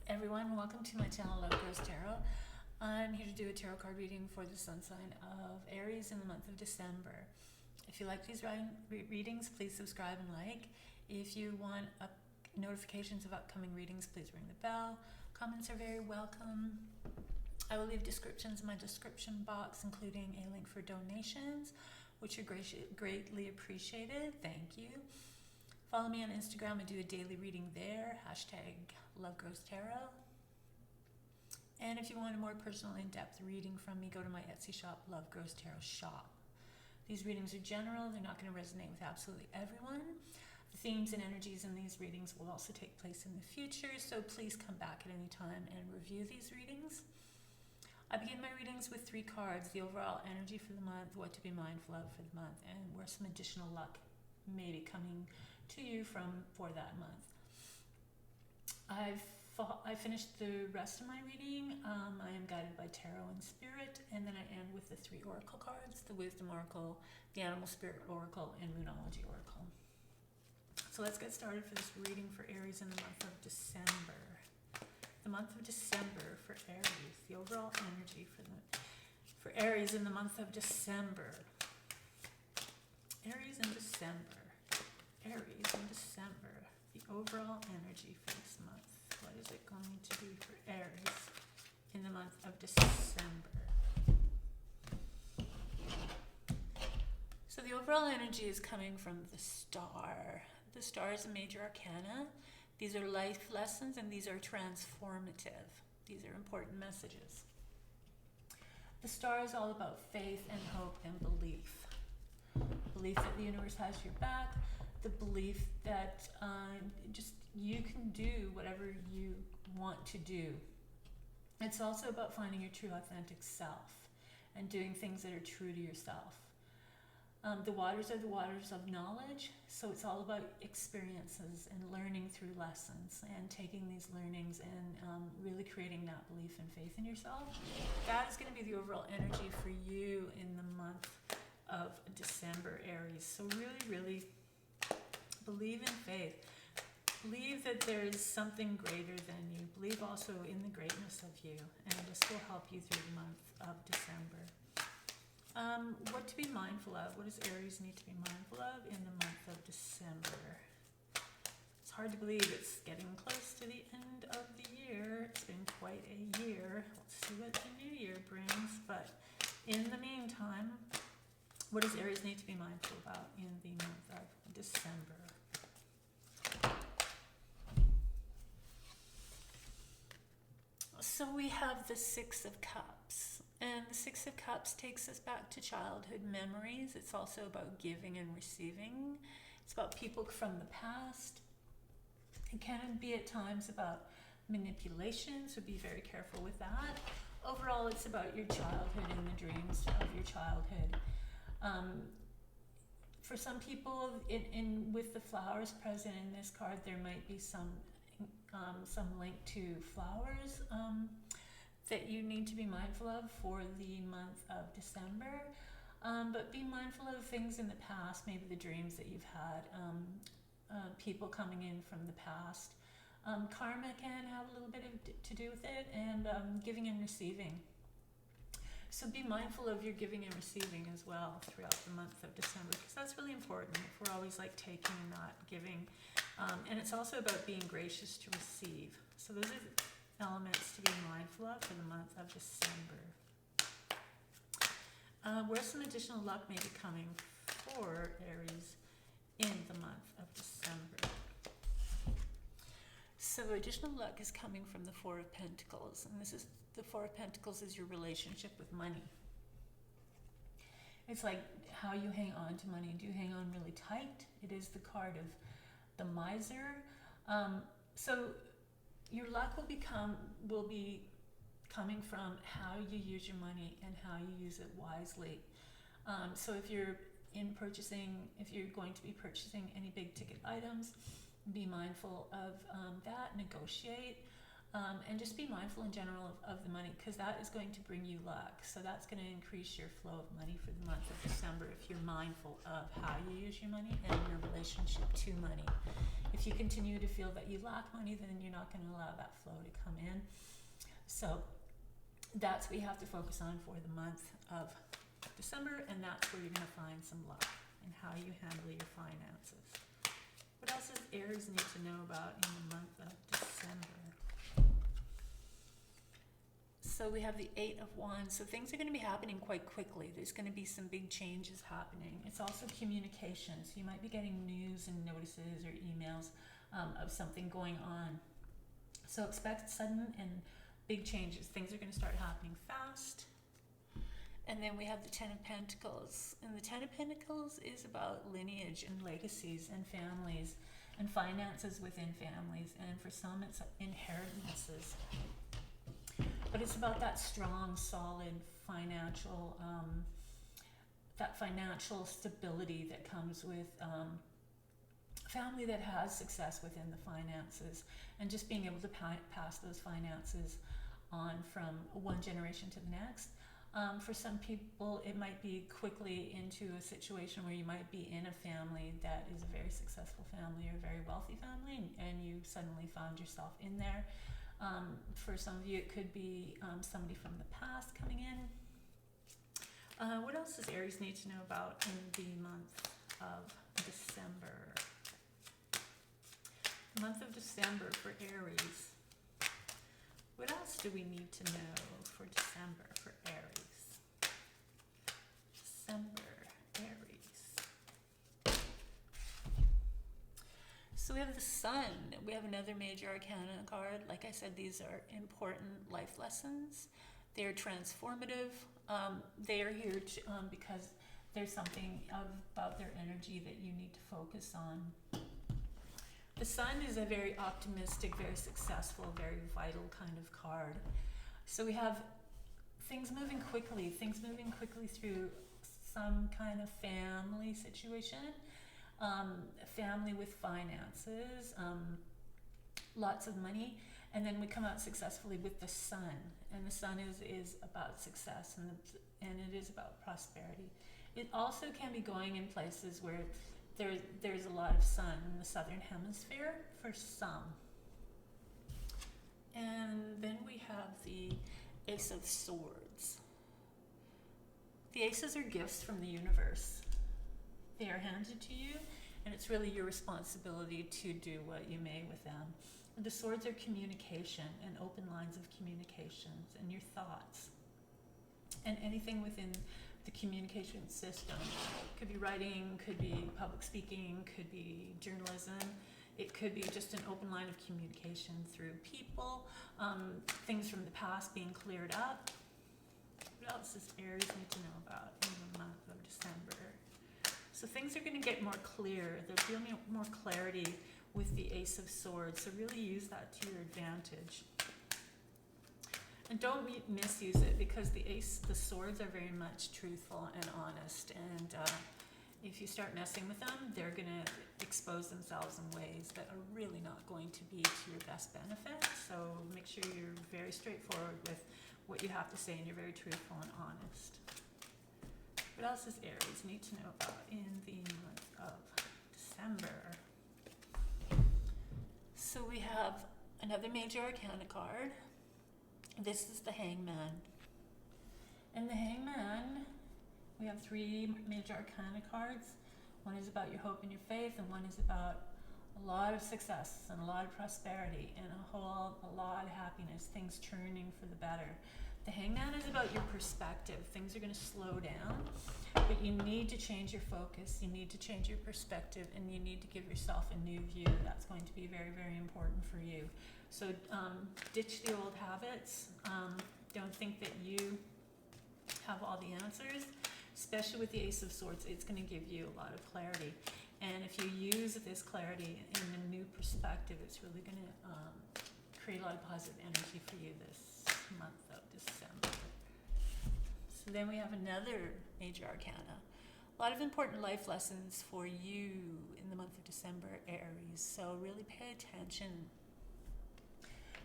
Everyone, welcome to my channel, lovegrowstarot. I'm here to do a tarot card reading for the sun sign of Aries in the month of December. If you like these readings, please subscribe and like. If you want notifications of upcoming readings, please ring the bell. Comments are very welcome. I will leave descriptions in my description box, including a link for donations, which are greatly appreciated. Thank you. Follow me on Instagram. I do a daily reading there, #lovegrowstarot. And if you want a more personal, in-depth reading from me, go to my Etsy shop, Love Grows Tarot Shop. These readings are general. They're not going to resonate with absolutely everyone. The themes and energies in these readings will also take place in the future, so please come back at any time and review these readings. I begin my readings with 3 cards: the overall energy for the month, what to be mindful of for the month, and where some additional luck may be coming to you for that month. I finished the rest of my reading. I am guided by tarot and spirit, and then I end with the 3 oracle cards: the wisdom oracle, the animal spirit oracle, and moonology oracle. So let's get started for this reading for Aries in the month of December. The month of December for Aries, the overall energy for Aries in the month of December. Aries in December. Aries in December. The overall energy for this month. What is it going to be for Aries in the month of December? So the overall energy is coming from the star. The star is a major arcana. These are life lessons and these are transformative. These are important messages. The star is all about faith and hope and belief. Belief that the universe has your back. The belief that just you can do whatever you want to do. It's also about finding your true authentic self and doing things that are true to yourself. The waters are the waters of knowledge, so it's all about experiences and learning through lessons and taking these learnings and really creating that belief and faith in yourself. That is going to be the overall energy for you in the month of December, Aries. So really, really believe in faith. Believe that there is something greater than you. Believe also in the greatness of you, and this will help you through the month of December. What to be mindful of? What does Aries need to be mindful of in the month of December? It's hard to believe it's getting close to the end of the year. It's been quite a year. Let's see what the new year brings. But in the meantime, what does Aries need to be mindful about in the month of December? So we have the 6 of Cups. And the 6 of Cups takes us back to childhood memories. It's also about giving and receiving. It's about people from the past. It can be at times about manipulation, so be very careful with that. Overall, it's about your childhood and the dreams of your childhood. For some people, with the flowers present in this card, there might be some link to flowers that you need to be mindful of for the month of December. But be mindful of things in the past, maybe the dreams that you've had, people coming in from the past. Karma can have a little bit to do with it, and giving and receiving. So be mindful of your giving and receiving as well throughout the month of December, because that's really important. If we're always like taking and not giving. And it's also about being gracious to receive. So those are elements to be mindful of for the month of December. Where some additional luck may be coming for Aries in the month of December. So additional luck is coming from the 4 of Pentacles, and this is the 4 of Pentacles is your relationship with money. It's like how you hang on to money. Do you hang on really tight? It is the card of the miser. So your luck will be coming from how you use your money and how you use it wisely. So if you're going to be purchasing any big ticket items, be mindful of that, negotiate, and just be mindful in general of the money, because that is going to bring you luck. So that's going to increase your flow of money for the month of December if you're mindful of how you use your money and your relationship to money If you continue to feel that you lack money, then you're not going to allow that flow to come in. So that's what you have to focus on for the month of December, and that's where you're going to find some luck in how you handle your finances. What else does Aries need to know about in the month of December? So we have the 8 of Wands. So things are going to be happening quite quickly. There's going to be some big changes happening. It's also communication. So you might be getting news and notices or emails of something going on. So expect sudden and big changes. Things are going to start happening fast. And then we have the 10 of Pentacles. And the 10 of Pentacles is about lineage and legacies and families and finances within families. And for some, it's inheritances. But it's about that strong, solid financial, that financial stability that comes with family that has success within the finances, and just being able to pass those finances on from one generation to the next. For some people, it might be quickly into a situation where you might be in a family that is a very successful family or a very wealthy family, and you suddenly found yourself in there. For some of you, it could be somebody from the past coming in. What else does Aries need to know about in the month of December? The month of December for Aries. What else do we need to know for December for Aries? December, Aries. So we have the Sun. We have another major arcana card. Like I said, these are important life lessons. They are transformative. They are here to, because there's something about their energy that you need to focus on. The Sun is a very optimistic, very successful, very vital kind of card. So we have things moving quickly through some kind of family situation. Family with finances, lots of money, and then we come out successfully with the Sun, and the Sun is about success, and it is about prosperity. It also can be going in places where there's a lot of sun in the southern hemisphere for some. And then we have the Ace of Swords. The aces are gifts from the universe. They are handed to you, and it's really your responsibility to do what you may with them. And the swords are communication and open lines of communications and your thoughts. And anything within the communication system. Could be writing, could be public speaking, could be journalism. It could be just an open line of communication through people, things from the past being cleared up. What else does Aries need to know about in the month of December? So things are going to get more clear. There'll be more clarity with the Ace of Swords. So really use that to your advantage. And don't misuse it, because the swords are very much truthful and honest. And if you start messing with them, they're going to expose themselves in ways that are really not going to be to your best benefit. So make sure you're very straightforward with what you have to say, and you're very truthful and honest. What else does Aries need to know about in the month of December? So we have another major arcana card. This is the Hangman. And the Hangman, we have 3 major arcana cards. One is about your hope and your faith, and one is about a lot of success and a lot of prosperity and a lot of happiness, things turning for the better. The Hangman is about your perspective. Things are going to slow down, but you need to change your focus. You need to change your perspective, and you need to give yourself a new view. That's going to be very, very important for you. So ditch the old habits. Don't think that you have all the answers, especially with the Ace of Swords. It's going to give you a lot of clarity. And if you use this clarity in a new perspective, it's really going to create a lot of positive energy for you this month of December. So then we have another major arcana. A lot of important life lessons for you in the month of December, Aries. So really pay attention.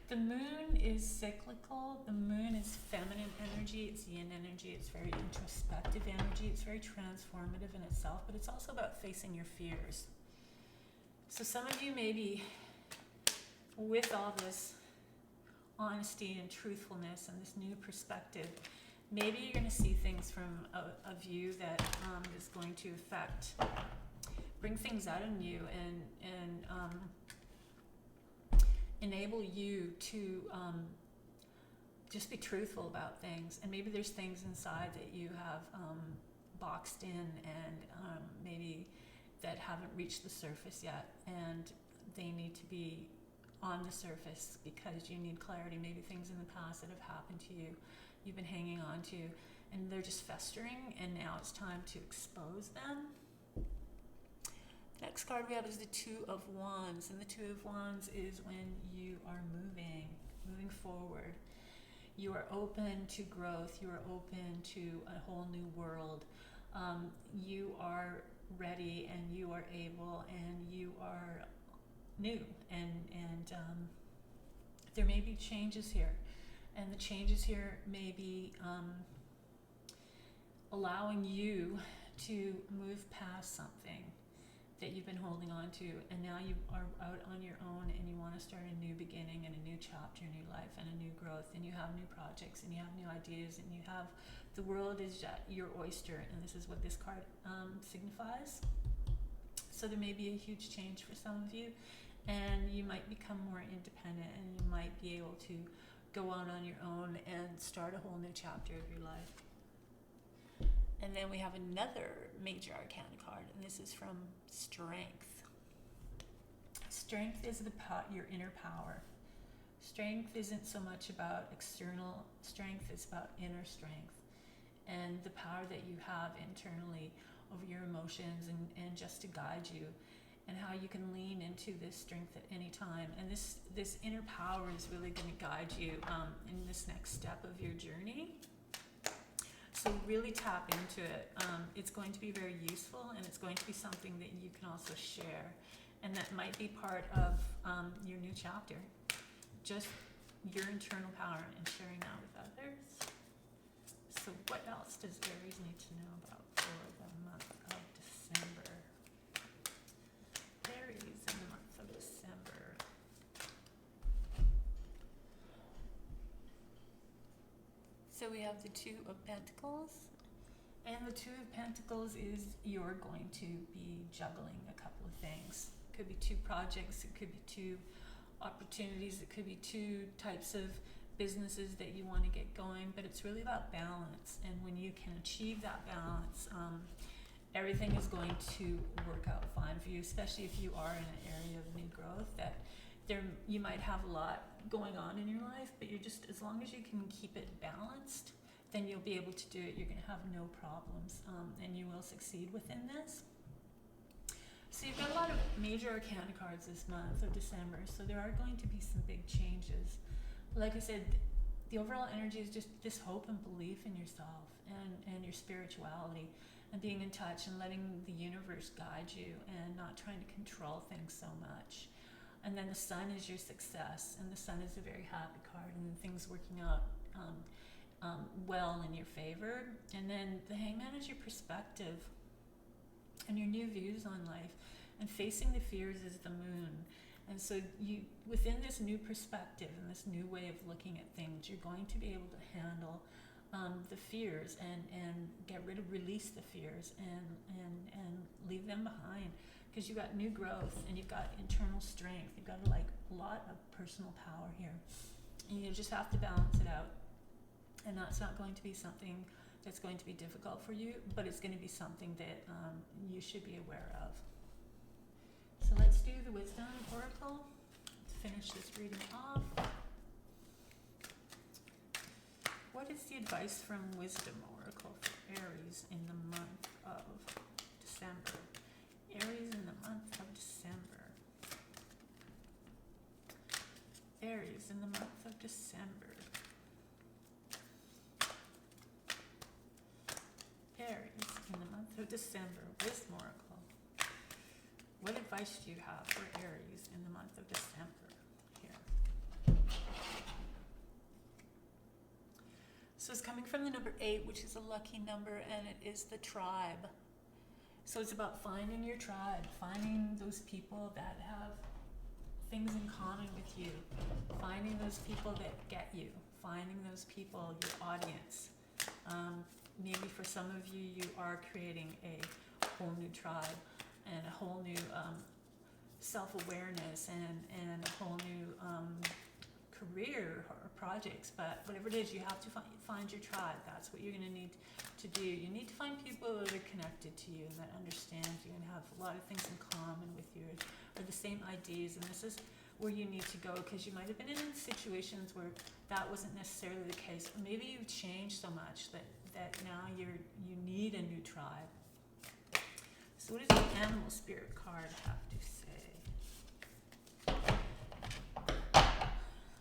The moon is cyclical. The moon is feminine energy. It's yin energy. It's very introspective energy. It's very transformative in itself, but it's also about facing your fears. So some of you maybe, with all this honesty and truthfulness and this new perspective, maybe you're going to see things from a view that is going to bring things out in you and enable you to just be truthful about things. And maybe there's things inside that you have boxed in and maybe that haven't reached the surface yet, and they need to be on the surface because you need clarity. Maybe things in the past that have happened to you, you've been hanging on to, and they're just festering, and now it's time to expose them. Next card we have is the Two of Wands, and the Two of Wands is when you are moving forward. You are open to growth. You are open to a whole new world. You are ready, and you are able, and you are new, and there may be changes here, and the changes here may be allowing you to move past something that you've been holding on to, and now you are out on your own, and you want to start a new beginning and a new chapter in your life and a new growth, and you have new projects and you have new ideas, and you have the world is your oyster, and this is what this card signifies. So there may be a huge change for some of you, and you might become more independent, and you might be able to go out on your own and start a whole new chapter of your life. And then we have another major arcana card, and this is from Strength. Strength is your inner power. Strength isn't so much about external strength, it's about inner strength, and the power that you have internally over your emotions and just to guide you, and how you can lean into this strength at any time. And this inner power is really going to guide you in this next step of your journey. So really tap into it. It's going to be very useful, and it's going to be something that you can also share, and that might be part of your new chapter. Just your internal power and sharing that with others. So what else does Aries need to know about for the month of December? Aries in the month of December. So we have the Two of Pentacles, and the Two of Pentacles is you're going to be juggling a couple of things. It could be two projects, it could be two opportunities, it could be two types of businesses that you want to get going, but it's really about balance. And when you can achieve that balance, everything is going to work out fine for you, especially if you are in an area of new growth that you might have a lot going on in your life, but you're just, as long as you can keep it balanced, then you'll be able to do it. You're going to have no problems, and you will succeed within this. So you've got a lot of major arcana cards this month of December, so there are going to be some big changes. Like I said, the overall energy is just this hope and belief in yourself and your spirituality, and being in touch and letting the universe guide you and not trying to control things so much. And then the Sun is your success, and the Sun is a very happy card, and things working out well in your favor. And then the Hangman is your perspective and your new views on life, and facing the fears is the Moon. And so you, within this new perspective and this new way of looking at things, you're going to be able to handle the fears and release the fears and leave them behind, because you've got new growth and you've got internal strength. You've got a lot of personal power here, and you just have to balance it out. And that's not going to be something that's going to be difficult for you, but it's going to be something that you should be aware of. So let's do the Wisdom Oracle to finish this reading off. What is the advice from Wisdom Oracle for Aries in the month of December? Aries in the month of December. Aries in the month of December. Aries in the month of December. Wisdom Oracle. What advice do you have for Aries in the month of December here? So it's coming from the number 8, which is a lucky number, and it is the tribe. So it's about finding your tribe, finding those people that have things in common with you, finding those people that get you, finding those people, your audience. Maybe for some of you, you are creating a whole new tribe and a whole new self-awareness and a whole new career or projects. But whatever it is, you have to find your tribe. That's what you're going to need to do. You need to find people that are connected to you and that understand you and have a lot of things in common with you, or the same ideas. And this is where you need to go, because you might have been in situations where that wasn't necessarily the case. Or maybe you've changed so much that now you need a new tribe. So what does the animal spirit card have to say?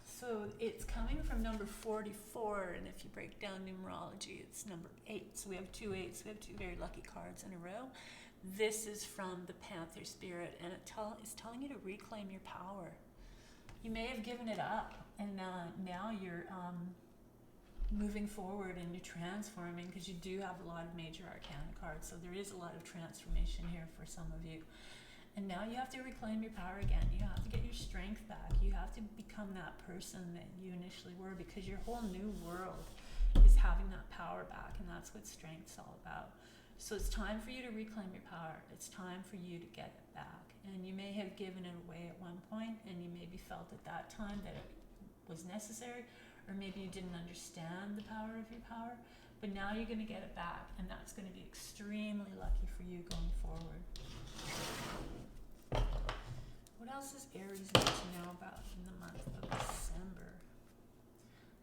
So it's coming from number 44, and if you break down numerology, it's number 8. So we have 2 8s. We have 2 very lucky cards in a row. This is from the Panther Spirit, and it's telling you to reclaim your power. You may have given it up, and now you're moving forward and you're transforming, because you do have a lot of major arcana cards. So there is a lot of transformation here for some of you. And now you have to reclaim your power again. You have to get your strength back. You have to become that person that you initially were, because your whole new world is having that power back, and that's what strength's all about. So it's time for you to reclaim your power. It's time for you to get it back. And you may have given it away at one point, and you maybe felt at that time that it was necessary, or maybe you didn't understand the power of your power, but now you're going to get it back, and that's going to be extremely lucky for you going forward. What else does Aries need to know about in the month of December?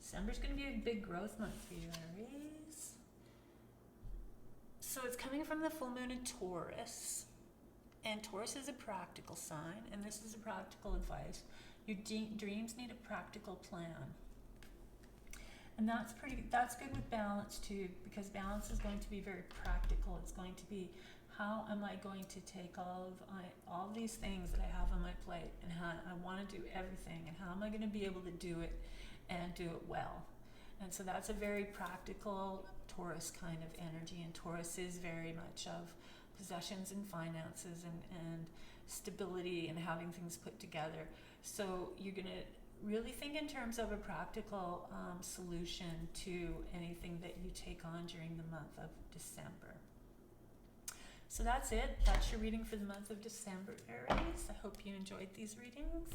December's going to be a big growth month for you, Aries. So it's coming from the full moon in Taurus, and Taurus is a practical sign, and this is a practical advice. Your dreams need a practical plan. And that's good with balance too, because balance is going to be very practical. It's going to be, how am I going to take all these things that I have on my plate, and how I want to do everything, and how am I going to be able to do it and do it well? And so that's a very practical Taurus kind of energy, and Taurus is very much of possessions and finances and stability and having things put together. So you're going to really think in terms of a practical solution to anything that you take on during the month of December. So that's it. That's your reading for the month of December, Aries. I hope you enjoyed these readings.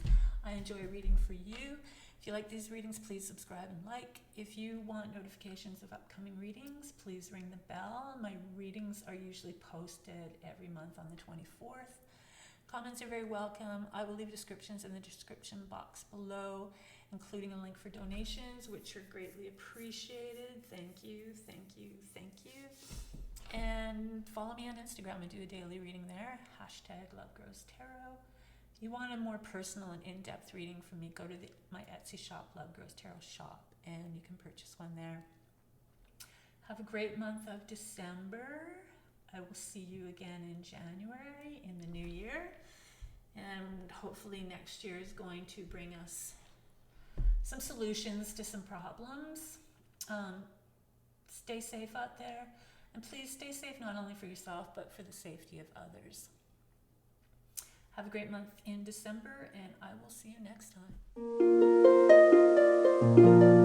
I enjoy reading for you. If you like these readings, please subscribe and like. If you want notifications of upcoming readings, please ring the bell. My readings are usually posted every month on the 24th. Comments are very welcome. I will leave descriptions in the description box below, including a link for donations, which are greatly appreciated. Thank you, thank you, thank you. And follow me on Instagram. I do a daily reading there. #lovegrowstarot. If you want a more personal and in-depth reading from me, go to my Etsy shop, Love Grows Tarot shop, and you can purchase one there. Have a great month of December. I will see you again in January, in the new year. And hopefully next year is going to bring us some solutions to some problems. Stay safe out there. And please stay safe, not only for yourself, but for the safety of others. Have a great month in December, and I will see you next time.